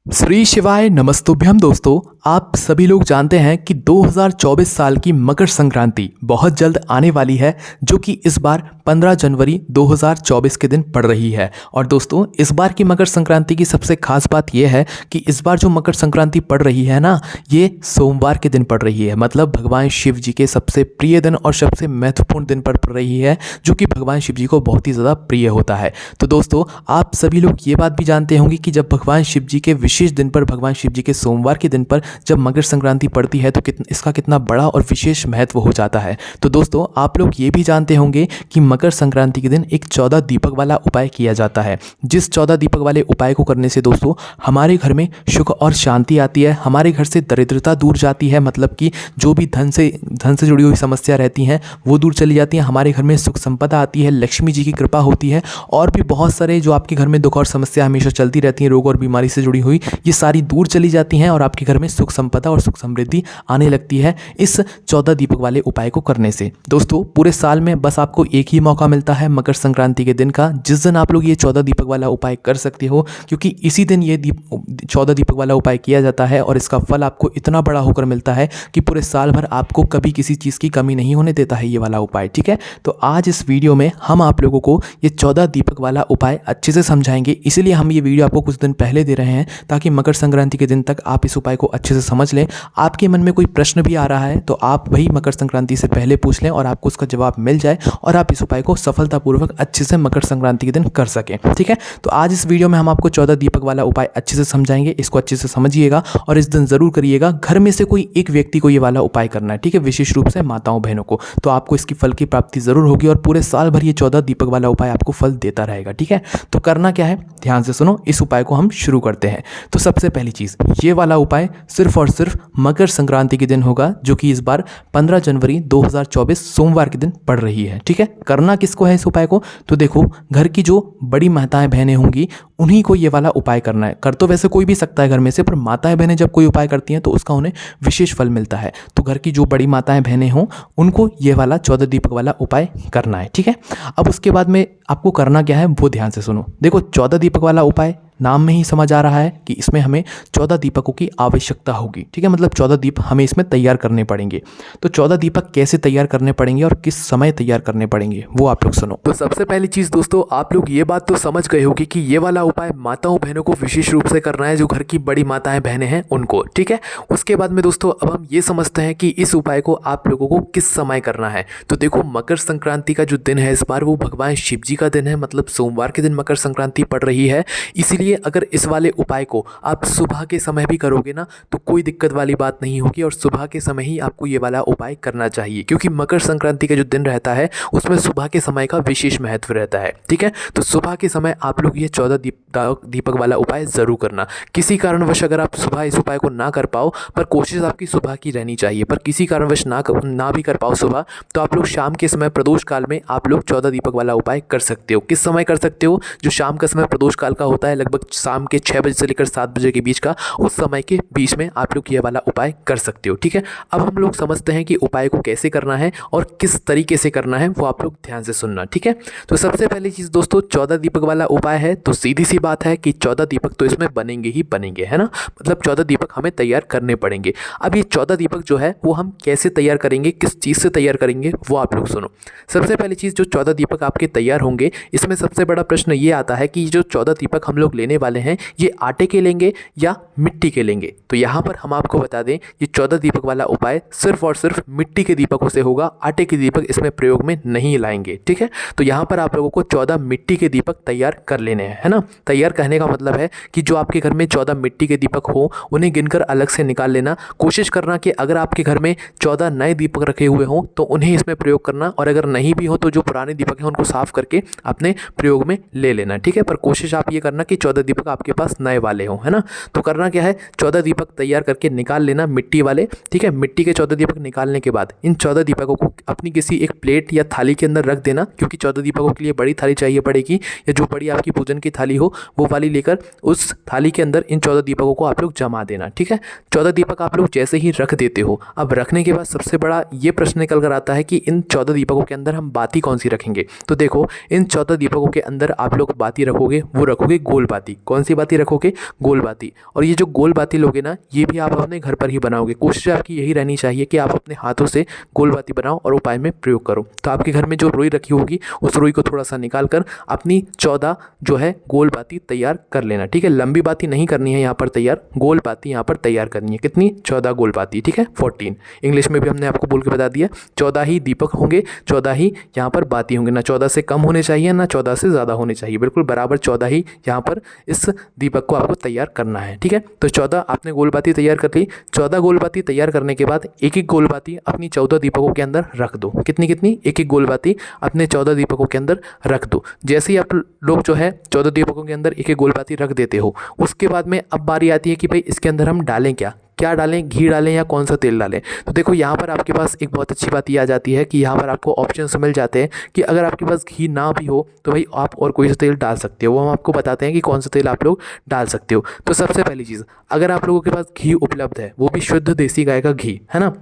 श्री शिवाय नमस्तुभ्यम दोस्तों। आप सभी लोग जानते हैं कि 2024 साल की मकर संक्रांति बहुत जल्द आने वाली है, जो कि इस बार 15 जनवरी 2024 के दिन पड़ रही है। और दोस्तों, इस बार की मकर संक्रांति की सबसे खास बात यह है कि इस बार जो मकर संक्रांति पड़ रही है ना, ये सोमवार के दिन पड़ रही है। मतलब भगवान शिव जी के सबसे प्रिय दिन और सबसे महत्वपूर्ण दिन पर पड़ रही है, जो कि भगवान शिव जी को बहुत ही ज़्यादा प्रिय होता है। तो दोस्तों, आप सभी लोग ये बात भी जानते होंगे कि जब भगवान शिव जी के विशेष दिन पर, भगवान शिव जी के सोमवार के दिन पर जब मकर संक्रांति पड़ती है तो इसका कितना बड़ा और विशेष महत्व हो जाता है। तो दोस्तों, आप लोग ये भी जानते होंगे कि मकर संक्रांति के दिन एक 14 दीपक वाला उपाय किया जाता है, जिस 14 दीपक वाले उपाय को करने से दोस्तों हमारे घर में सुख और शांति आती है, हमारे घर से दरिद्रता दूर जाती है। मतलब कि जो भी धन से जुड़ी हुई समस्या रहती हैं वो दूर चली जाती हैं, हमारे घर में सुख संपदा आती है, लक्ष्मी जी की कृपा होती है, और भी बहुत सारे जो आपके घर में दुख और समस्या हमेशा चलती रहती हैं, रोग और बीमारी से जुड़ी हुई, ये सारी दूर चली जाती हैं और आपके घर में सुख संपदा और सुख समृद्धि आने लगती है इस 14 दीपक वाले उपाय को करने से। दोस्तों, पूरे साल में बस आपको एक ही मौका मिलता है मकर संक्रांति के दिन का, जिस दिन आप लोग ये 14 दीपक वाला उपाय कर सकते हो, क्योंकि इसी दिन ये 14 दीपक वाला उपाय किया जाता है और इसका फल आपको इतना बड़ा होकर मिलता है कि पूरे साल भर आपको कभी किसी चीज़ की कमी नहीं होने देता है ये वाला उपाय। ठीक है, तो आज इस वीडियो में हम आप लोगों को ये 14 दीपक वाला उपाय अच्छे से समझाएंगे, इसीलिए हम ये वीडियो आपको कुछ दिन पहले दे रहे हैं ताकि मकर संक्रांति के दिन तक आप इस उपाय को अच्छे से समझ लें। आपके मन में कोई प्रश्न भी आ रहा है तो आप वही मकर संक्रांति से पहले पूछ लें और आपको उसका जवाब मिल जाए और आप इस उपाय को सफलतापूर्वक अच्छे से मकर संक्रांति के दिन कर सकें। ठीक है, तो आज इस वीडियो में हम आपको 14 दीपक वाला उपाय अच्छे से समझाएंगे, इसको अच्छे से समझिएगा और इस दिन जरूर करिएगा। घर में से कोई एक व्यक्ति को ये वाला उपाय करना है, ठीक है, विशेष रूप से माताओं बहनों को, तो आपको इसकी फल की प्राप्ति जरूर होगी और पूरे साल भर ये 14 दीपक वाला उपाय आपको फल देता रहेगा। ठीक है, तो करना क्या है, ध्यान से सुनो, इस उपाय को हम शुरू करते हैं। तो सबसे पहली चीज, ये वाला उपाय सिर्फ और सिर्फ मकर संक्रांति के दिन होगा, जो कि इस बार 15 जनवरी 2024 सोमवार के दिन पड़ रही है। ठीक है, करना किसको है इस उपाय को, तो देखो, घर की जो बड़ी माताएं बहनें होंगी उन्हीं को ये वाला उपाय करना है। कर तो वैसे कोई भी सकता है घर में से, पर माताएं बहनें जब कोई उपाय करती हैं तो उसका उन्हें विशेष फल मिलता है। तो घर की जो बड़ी माताएं बहनें हों उनको ये वाला 14 दीपक वाला उपाय करना है। ठीक है, अब उसके बाद में आपको करना क्या है वो ध्यान से सुनो। देखो, 14 दीपक वाला उपाय नाम में ही समझ आ रहा है कि इसमें हमें 14 दीपकों की आवश्यकता होगी। ठीक है, मतलब 14 दीप हमें इसमें तैयार करने पड़ेंगे। तो 14 दीपक कैसे तैयार करने पड़ेंगे और किस समय तैयार करने पड़ेंगे वो आप लोग सुनो। तो सबसे पहली चीज दोस्तों, आप लोग ये बात तो समझ गए होगी कि ये वाला उपाय माताओं बहनों को विशेष रूप से करना है, जो घर की बड़ी माताएं बहनें हैं उनको। ठीक है, उसके बाद में दोस्तों अब हम ये समझते हैं कि इस उपाय को आप लोगों को किस समय करना है। तो देखो, मकर संक्रांति का जो दिन है इस बार वो भगवान शिव जी का दिन है, मतलब सोमवार के दिन मकर संक्रांति पड़ रही है। इसीलिए अगर इस वाले उपाय को आप सुबह के समय भी करोगे ना तो कोई दिक्कत वाली बात नहीं होगी, और सुबह के समय ही आपको ये वाला उपाय करना चाहिए, क्योंकि मकर संक्रांति का जो दिन रहता है उसमें सुबह के समय का विशेष महत्व रहता है। ठीक है, तो सुबह के समय आप लोग ये 14 दीपक वाला उपाय जरूर करना। किसी कारणवश अगर आप सुबह इस उपाय को ना कर पाओ, पर कोशिश आपकी सुबह की रहनी चाहिए, पर किसी कारणवश ना भी कर पाओ सुबह, तो आप लोग शाम के समय प्रदोष काल में आप लोग 14 दीपक वाला उपाय कर सकते हो। किस समय कर सकते हो, जो शाम का समय प्रदोष काल का होता है, लगभग शाम के 6 बजे से लेकर 7 बजे के बीच का, उस समय के बीच में आप लोग ये वाला उपाय कर सकते हो। ठीक है, अब हम लोग समझते हैं कि उपाय को कैसे करना है और किस तरीके से करना है, वो आप लोग ध्यान से सुनना। ठीक है, तो सबसे पहली चीज दोस्तों, 14 दीपक वाला उपाय है तो सीधी सी बात है कि 14 दीपक तो इसमें बनेंगे ही बनेंगे, है ना, मतलब 14 दीपक हमें तैयार करने पड़ेंगे। अब ये 14 दीपक जो है वो हम कैसे तैयार करेंगे, किस चीज़ से तैयार करेंगे, वो आप लोग सुनो। सबसे पहली चीज़, जो 14 दीपक आपके तैयार होंगे, इसमें सबसे बड़ा प्रश्न ये आता है कि जो 14 दीपक हम लोग लेने वाले हैं ये आटे के लेंगे या मिट्टी के लेंगे। तो यहाँ पर हम आपको बता दें, ये 14 दीपक वाला उपाय सिर्फ और सिर्फ मिट्टी के दीपकों से होगा, आटे के दीपक इसमें प्रयोग में नहीं लाएंगे। ठीक है, तो यहाँ पर आप लोगों को 14 मिट्टी के दीपक तैयार कर लेने हैं, है ना। तैयार कहने का मतलब है कि जो आपके घर में 14 मिट्टी के दीपक हो उन्हें गिनकर अलग से निकाल लेना। कोशिश करना कि अगर आपके घर में 14 नए दीपक रखे हुए हों तो उन्हें इसमें प्रयोग करना, और अगर नहीं भी हो तो जो पुराने दीपक हैं उनको साफ करके अपने प्रयोग में ले लेना। ठीक है, पर कोशिश आप ये करना कि 14 दीपक आपके पास नए वाले हों, है ना। तो करना क्या है, 14 दीपक तैयार करके निकाल लेना मिट्टी वाले। ठीक है, मिट्टी के 14 दीपक निकालने के बाद इन 14 दीपकों को अपनी किसी एक प्लेट या थाली के अंदर रख देना, क्योंकि 14 दीपकों के लिए बड़ी थाली चाहिए पड़ेगी, या जो बड़ी आपकी पूजन की थाली हो वो वाली लेकर उस थाली के अंदर इन 14 दीपकों को आप लोग जमा देना। ठीक है, 14 दीपक आप लोग जैसे ही रख देते हो, अब रखने के बाद सबसे बड़ा ये प्रश्न निकल कर आता है कि इन 14 दीपकों के अंदर हम बाती कौन सी रखेंगे। तो देखो, इन 14 दीपकों के अंदर आप लोग बाती रखोगे, वो रखोगे गोल बाती। बाती। कौन सी बाती रखोगे? गोल बाती। और ये जो गोल बाती लोगे ना, ये भी आप अपने घर पर ही बनाओगे। कोशिश आपकी यही रहनी चाहिए कि आप अपने हाथों से गोल बाती बनाओ और उपाय में प्रयोग करो। तो आपके घर में जो रुई रखी होगी उस रुई को थोड़ा सा निकाल कर अपनी 14 जो है गोल बाती तैयार कर लेना। ठीक है, लंबी बाती नहीं करनी है यहाँ पर तैयार, गोल बाती यहाँ पर तैयार करनी है। कितनी? 14 गोल बाती। ठीक है, 14। इंग्लिश में भी हमने आपको बोल के बता दिया, 14 ही दीपक होंगे, 14 ही यहाँ पर बाती होंगे। ना 14 से कम होने चाहिए, ना 14 से ज़्यादा होने चाहिए, बिल्कुल बराबर 14 ही यहाँ पर इस दीपक को आपको तैयार करना है। ठीक है, तो 14 आपने गोल बाती तैयार कर ली। 14 गोल बाती तैयार करने के बाद एक एक गोल बाती अपनी 14 दीपकों के अंदर रख दो। कितनी कितनी? एक एक गोल बाती अपने 14 दीपकों के अंदर रख दो। जैसे ही आप लोग जो है 14 दीपकों के अंदर एक एक गोल बाती रख देते हो, उसके बाद में अब बारी आती है कि भाई इसके अंदर हम डालें क्या? क्या डालें? घी डालें या कौन सा तेल डालें? तो देखो यहाँ पर आपके पास एक बहुत अच्छी बात ये आ जाती है कि यहाँ पर आपको ऑप्शंस मिल जाते हैं कि अगर आपके पास घी ना भी हो तो भाई आप और कोई सा तेल डाल सकते हो। वो हम आपको बताते हैं कि कौन सा तेल आप लोग डाल सकते हो। तो सबसे पहली चीज़, अगर आप लोगों के पास घी उपलब्ध है, वो भी शुद्ध देसी गाय का घी, है ना,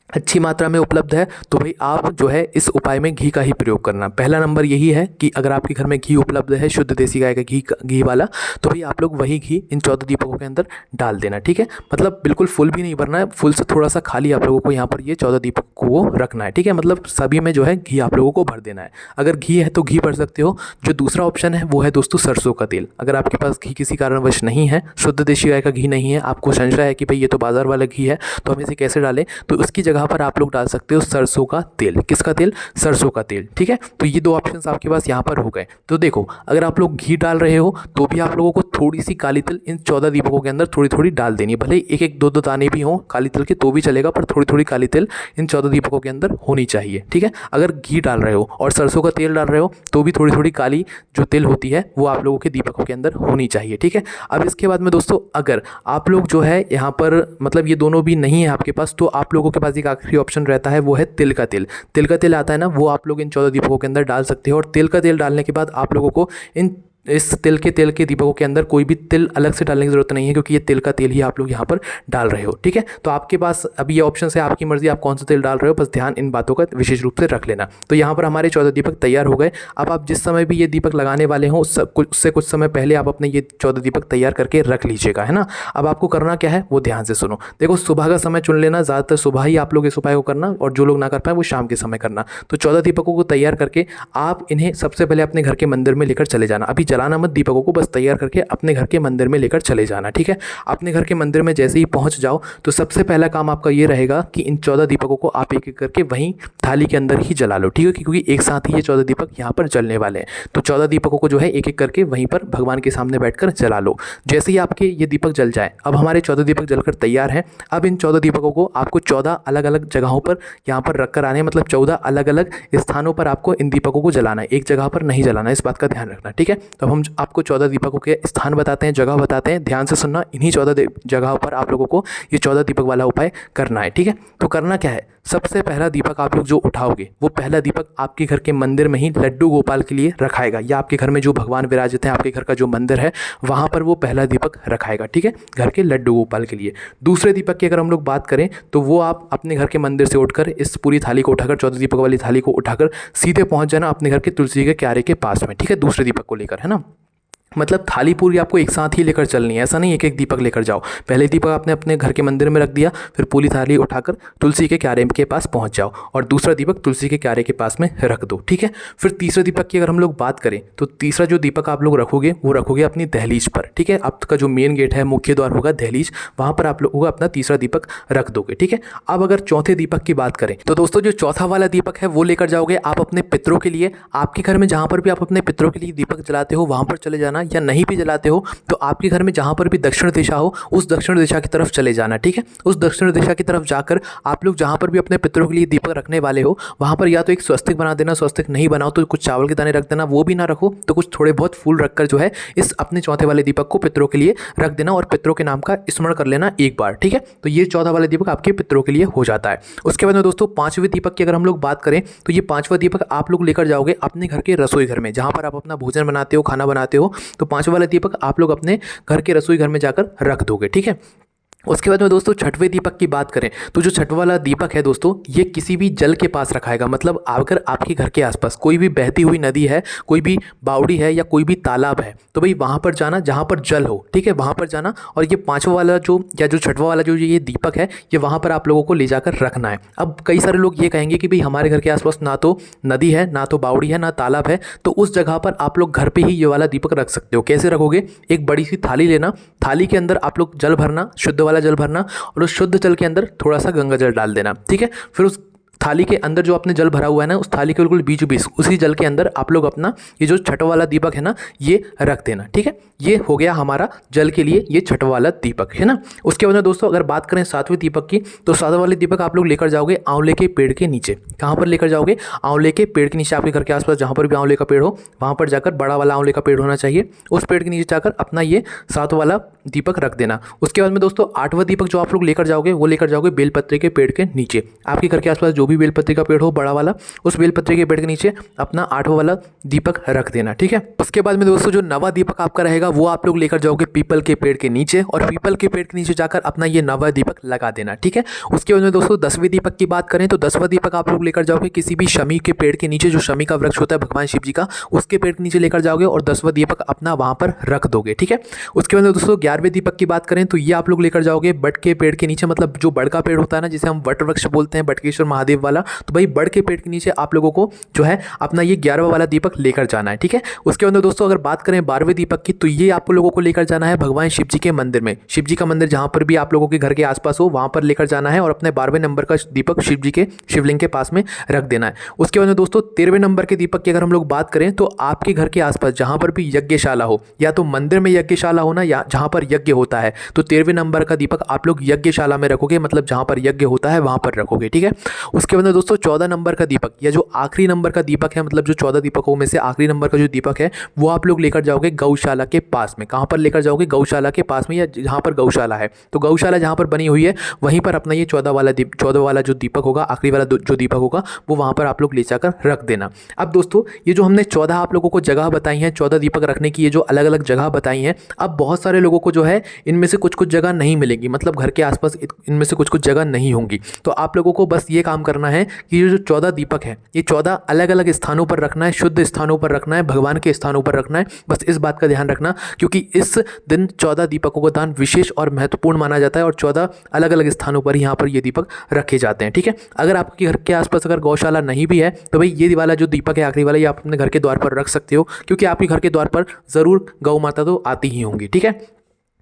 अच्छी मात्रा में उपलब्ध है, तो भाई आप जो है इस उपाय में घी का ही प्रयोग करना। पहला नंबर यही है कि अगर आपके घर में घी उपलब्ध है, शुद्ध देसी गाय का घी वाला, तो भाई आप लोग वही घी इन 14 दीपकों के अंदर डाल देना। ठीक है, मतलब बिल्कुल फुल भी नहीं भरना है, फुल से थोड़ा सा खाली आप लोगों को यहाँ पर ये 14 दीपक को रखना है। ठीक है, मतलब सभी में जो है घी आप लोगों को भर देना है। अगर घी है तो घी भर सकते हो। जो दूसरा ऑप्शन है वो है दोस्तों सरसों का तेल। अगर आपके पास घी किसी कारणवश नहीं है, शुद्ध देसी गाय का घी नहीं है, आपको संशय है कि भाई ये तो बाजार वाला घी है, तो हम इसे कैसे डालें, तो उसकी जगह पर आप लोग डाल सकते हो सरसों का तेल। किसका तेल? सरसों का तेल। ठीक है, तो ये दो ऑप्शंस आपके पास यहाँ पर हो गए। तो देखो, अगर आप लोग घी डाल रहे हो तो भी आप लोगों को थोड़ी सी काली तिल इन 14 दीपकों के अंदर थोड़ी थोड़ी डाल देनी है। भले एक एक दो दो दाने भी हों काली तिल के तो भी चलेगा, पर थोड़ी थोड़ी काली तिल इन 14 दीपकों के अंदर होनी चाहिए। ठीक है, अगर घी डाल रहे हो और सरसों का तेल डाल रहे हो तो भी थोड़ी थोड़ी काली जो तिल होती है वो आप लोगों के दीपकों के अंदर होनी चाहिए। ठीक है, अब इसके बाद में दोस्तों, अगर आप लोग जो है यहाँ पर मतलब ये दोनों भी नहीं है आपके पास, तो आप लोगों के पास एक आखिरी ऑप्शन रहता है, वो है तिल का तेल। तिल का तेल आता है ना, वो आप लोग इन 14 दीपकों के अंदर डाल सकते हो। और तिल का तेल डालने के बाद आप लोगों को इस तेल के दीपकों के अंदर कोई भी तिल अलग से डालने की ज़रूरत नहीं है, क्योंकि ये तिल का तेल ही आप लोग यहाँ पर डाल रहे हो। ठीक है, तो आपके पास अभी ये ऑप्शन है, आपकी मर्जी आप कौन सा तेल डाल रहे हो, बस ध्यान इन बातों का विशेष रूप से रख लेना। तो यहाँ पर हमारे 14 दीपक तैयार हो गए। अब आप जिस समय भी ये दीपक लगाने वाले हों उससे कुछ समय पहले आप अपने ये 14 दीपक तैयार करके रख लीजिएगा, है ना। अब आपको करना क्या है वो ध्यान से सुनो। देखो, सुबह का समय चुन लेना, ज़्यादातर सुबह ही आप लोग इस उपाय को करना, और जो लोग ना कर पाए वो शाम के समय करना। तो 14 दीपकों को तैयार करके आप इन्हें सबसे पहले अपने घर के मंदिर में लेकर चले जाना। अभी जलाना मत दीपकों को, बस तैयार करके अपने घर के मंदिर में लेकर चले जाना। ठीक है, अपने घर के मंदिर में जैसे ही पहुंच जाओ तो सबसे पहला काम आपका ये रहेगा कि इन 14 दीपकों को आप एक एक करके वहीं थाली के अंदर ही जला लो। ठीक है, क्योंकि एक साथ ही ये 14 दीपक यहाँ पर जलने वाले हैं। तो 14 दीपकों को जो है एक एक करके वहीं पर भगवान के सामने बैठकर जला लो। जैसे ही आपके ये दीपक जल जाए, अब हमारे 14 दीपक जलकर तैयार हैं। अब इन 14 दीपकों को आपको 14 अलग अलग जगहों पर यहाँ पर रख कर आने, मतलब 14 अलग अलग स्थानों पर आपको इन दीपकों को जलाना है, एक जगह पर नहीं जलाना है, इस बात का ध्यान रखना। ठीक है, तो हम आपको 14 दीपकों के स्थान बताते हैं, जगह बताते हैं, ध्यान से सुनना। इन्हीं 14 जगहों पर आप लोगों को ये 14 दीपक वाला उपाय करना है। ठीक है, तो करना क्या है, सबसे पहला दीपक आप लोग जो उठाओगे वो पहला दीपक आपके घर के मंदिर में ही लड्डू गोपाल के लिए रखाएगा, या आपके घर में जो भगवान विराजित हैं, आपके घर का जो मंदिर है वहाँ पर वो पहला दीपक रखाएगा। ठीक है, घर के लड्डू गोपाल के लिए। दूसरे दीपक की अगर हम लोग बात करें तो वो आप अपने घर के मंदिर से उठकर इस पूरी थाली को उठाकर, 14 दीपक वाली थाली को उठाकर सीधे पहुँच जाना अपने घर के तुलसी के क्यारे के पास में। ठीक है, दूसरे दीपक को लेकर, है ना। मतलब थाली पूरी आपको एक साथ ही लेकर चलनी है, ऐसा नहीं एक एक दीपक लेकर जाओ। पहले दीपक आपने अपने घर के मंदिर में रख दिया, फिर पूरी थाली उठाकर तुलसी के क्यारे के पास पहुंच जाओ, और दूसरा दीपक तुलसी के क्यारे के पास में रख दो। ठीक है, फिर तीसरे दीपक की अगर हम लोग बात करें तो तीसरा जो दीपक आप लोग रखोगे वो रखोगे अपनी दहलीज पर। ठीक है, आपका जो मेन गेट है, मुख्य द्वार होगा दहलीज, वहाँ पर आप लोगों को अपना तीसरा दीपक रख दोगे। ठीक है, अब अगर चौथे दीपक की बात करें तो दोस्तों जो चौथा वाला दीपक है वो लेकर जाओगे आप अपने पितरों के लिए। आपके घर में जहाँ पर भी आप अपने पितरों के लिए दीपक जलाते हो वहाँ पर चले जाना, या नहीं भी जलाते हो तो आपके घर में जहाँ पर भी दक्षिण दिशा हो उस दक्षिण दिशा की तरफ चले जाना। ठीक है, उस दक्षिण दिशा की तरफ जाकर आप लोग जहाँ पर भी अपने पितरों के लिए दीपक रखने वाले हो वहाँ पर या तो एक स्वस्तिक बना देना, स्वस्तिक नहीं बनाओ तो कुछ चावल के दाने रख देना, वो भी ना रखो तो कुछ थोड़े बहुत फूल रखकर जो है इस अपने चौथे वाले दीपक को पितरों के लिए रख देना, और पितरों के नाम का स्मरण कर लेना एक बार। ठीक है, तो ये चौथा वाला दीपक आपके पितरों के लिए हो जाता है। उसके बाद में दोस्तों पांचवें दीपक की अगर हम लोग बात करें तो ये पांचवा दीपक आप लोग लेकर जाओगे अपने घर के रसोई घर में, जहाँ पर आप अपना भोजन बनाते हो, खाना बनाते हो। तो पांचवा वाला दीपक आप लोग अपने घर के रसोई घर में जाकर रख दोगे। ठीक है, उसके बाद में दोस्तों छठवें दीपक की बात करें तो जो छठवां वाला दीपक है दोस्तों, ये किसी भी जल के पास रखाएगा। मतलब अगर आपके घर के आसपास कोई भी बहती हुई नदी है, कोई भी बावड़ी है या कोई भी तालाब है, तो भाई वहाँ पर जाना जहाँ पर जल हो, ठीक है, वहाँ पर जाना। और ये पाँचवा वाला जो या जो छठवां वाला जो ये दीपक है, ये वहाँ पर आप लोगों को ले जाकर रखना है। अब कई सारे लोग ये कहेंगे कि भाई हमारे घर के आसपास ना तो नदी है, ना तो बावड़ी है, ना तालाब है, तो उस जगह पर आप लोग घर पर ही ये वाला दीपक रख सकते हो। कैसे रखोगे? एक बड़ी सी थाली लेना, थाली के अंदर आप लोग जल भरना, शुद्ध वाला जल भरना, और उस शुद्ध जल के अंदर थोड़ा सा गंगा जल डाल देना, ठीक है। फिर उस थाली के अंदर जो आपने जल भरा हुआ है ना, उस थाली के बिल्कुल बीचों बीच उसी जल के अंदर आप लोग अपना ये जो छठवां वाला दीपक है ना, ये रख देना, ठीक है। ये हो गया हमारा जल के लिए ये छठवां वाला दीपक, है ना। उसके बाद दोस्तों अगर बात करें सातवें दीपक की, तो सातवें वाले दीपक आप लोग लेकर जाओगे आंवले के पेड़ के नीचे। कहाँ पर लेकर जाओगे? आंवले के पेड़ के नीचे। आपके घर के आसपास जहाँ पर भी आंवले का पेड़ हो, वहाँ पर जाकर बड़ा वाला आंवले का पेड़ होना चाहिए, उस पेड़ के नीचे जाकर अपना ये सातवां वाला दीपक रख देना। उसके बाद में दोस्तों आठवां दीपक जो आप लोग लेकर जाओगे, वो लेकर जाओगे बेलपत्रे के पेड़ के नीचे। आपके घर के आसपास जो भी बेलपत्रे का पेड़ हो बड़ा वाला, उस बेलपत्रे के पेड़ के नीचे अपना आठवां वाला दीपक रख देना, ठीक है। उसके बाद में दोस्तों जो नवा दीपक आपका रहेगा, वो आप लोग लेकर जाओगे पीपल के पेड़ के नीचे, और पीपल के पेड़ के नीचे जाकर अपना ये नवा दीपक लगा देना, ठीक है। उसके बाद में दोस्तों 10वें दीपक की बात करें तो 10वां दीपक आप लोग लेकर जाओगे किसी भी शमी के पेड़ के नीचे, जो शमी का वृक्ष होता है भगवान शिव जी का, उसके पेड़ के नीचे लेकर जाओगे और 10वां दीपक अपना वहां पर रख दोगे, ठीक है। उसके बाद दोस्तों 11वें दीपक की बात करें तो ये आप लोग लेकर जाओगे बट के पेड़ के नीचे। मतलब जो बड़ का पेड़ होता है ना, जिसे हम वट वृक्ष बोलते हैं, बटकेश्वर महादेव वाला, तो भाई बड़ के पेड़ के नीचे आप लोगों को जो है अपना ये 11वां वाला दीपक लेकर जाना है, ठीक है। उसके बाद दोस्तों अगर बात करें 12वें दीपक की, तो ये आप लोगों को लेकर जाना है भगवान शिव जी के मंदिर में। शिव जी का मंदिर जहां पर भी आप लोगों के घर के आसपास हो, वहां पर लेकर जाना है और अपने 12वें नंबर का दीपक शिव जी के शिवलिंग के पास में रख देना है। उसके बाद दोस्तों 13वें नंबर के दीपक की अगर हम लोग बात करें तो आपके घर के आसपास जहां पर भी यज्ञशाला हो, या तो मंदिर में यज्ञशाला हो ना, या जहां पर यज्ञ होता है, तो 13वें नंबर का दीपक आप लोग यज्ञशाला में रखोगे। मतलब जहां पर यज्ञ होता है वहां पर रखोगे, ठीक है। उसके बाद दोस्तों 14 नंबर का दीपक, या जो आखिरी नंबर का दीपक है, मतलब जो 14 दीपकों में से आखिरी नंबर का जो दीपक है, वो आप लोग लेकर जाओगे गौशाला के पास में। कहां पर लेकर जाओगे? गौशाला के पास में, या जहां पर गौशाला है, तो गौशाला जहां पर बनी हुई है वहीं पर अपना ये 14 वाला जो दीपक होगा, आखिरी वाला जो दीपक होगा, वो वहां पर आप लोग ले जाकर रख देना। अब दोस्तों ये जो हमने 14 आप लोगों को जगह बताई है, 14 दीपक रखने की ये जो अलग अलग जगह बताई हैं, अब बहुत सारे लोगों को जो है इनमें से कुछ कुछ जगह नहीं मिलेगी। मतलब घर के आसपास इनमें से कुछ कुछ जगह नहीं होंगी। तो आप लोगों को बस ये काम करना है कि ये जो 14 दीपक है, ये 14 अलग अलग स्थानों पर रखना है, शुद्ध स्थानों पर रखना है, भगवान के स्थानों पर रखना है। बस इस बात का ध्यान रखना, क्योंकि इस दिन 14 दीपकों का दान विशेष और महत्वपूर्ण माना जाता है, और 14 अलग अलग स्थानों पर यहाँ पर ये दीपक रखे जाते हैं, ठीक है। अगर आपके घर के आसपास अगर गौशाला नहीं भी है, तो भाई ये वाला जो दीपक है आखिरी वाला, ये आप अपने घर के द्वार पर रख सकते हो, क्योंकि आपके घर के द्वार पर जरूर गौ माता तो आती ही होंगी, ठीक है।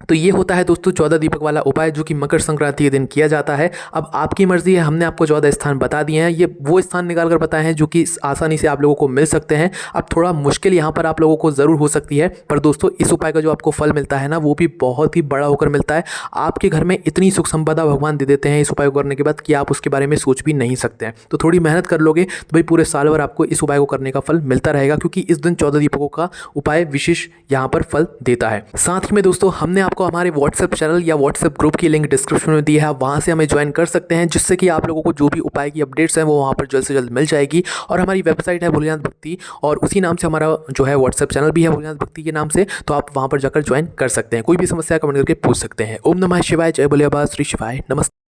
तो ये होता है दोस्तों 14 दीपक वाला उपाय, जो कि मकर संक्रांति के दिन किया जाता है। अब आपकी मर्जी है, हमने आपको 14 स्थान बता दिए हैं, ये वो स्थान निकाल कर बताए हैं जो कि आसानी से आप लोगों को मिल सकते हैं। अब थोड़ा मुश्किल यहाँ पर आप लोगों को ज़रूर हो सकती है, पर दोस्तों इस उपाय का जो आपको फल मिलता है ना, वो भी बहुत ही बड़ा होकर मिलता है। आपके घर में इतनी सुख संपदा भगवान दे देते हैं इस उपाय को करने के बाद, कि आप उसके बारे में सोच भी नहीं सकते हैं। तो थोड़ी मेहनत कर लोगे तो भाई पूरे साल भर आपको इस उपाय को करने का फल मिलता रहेगा, क्योंकि इस दिन 14 दीपकों का उपाय विशेष यहाँ पर फल देता है। साथ ही में दोस्तों हमने आपको हमारे व्हाट्सएप चैनल या व्हाट्सएप ग्रुप की लिंक डिस्क्रिप्शन में दी है, आप वहां से हमें ज्वाइन कर सकते हैं, जिससे कि आप लोगों को जो भी उपाय की अपडेट्स हैं वो वहां पर जल्द से जल्द मिल जाएगी। और हमारी वेबसाइट है भोलेनाथ भक्ति, और उसी नाम से हमारा जो है व्हाट्सएप चैनल भी है भोलेनाथ भक्ति के नाम से, तो आप वहां पर जाकर ज्वाइन कर सकते हैं। कोई भी समस्या कमेंट करके पूछ सकते हैं। ओम नमः शिवाय, जय भोले बाबा, श्री शिवाय, नमस्ते।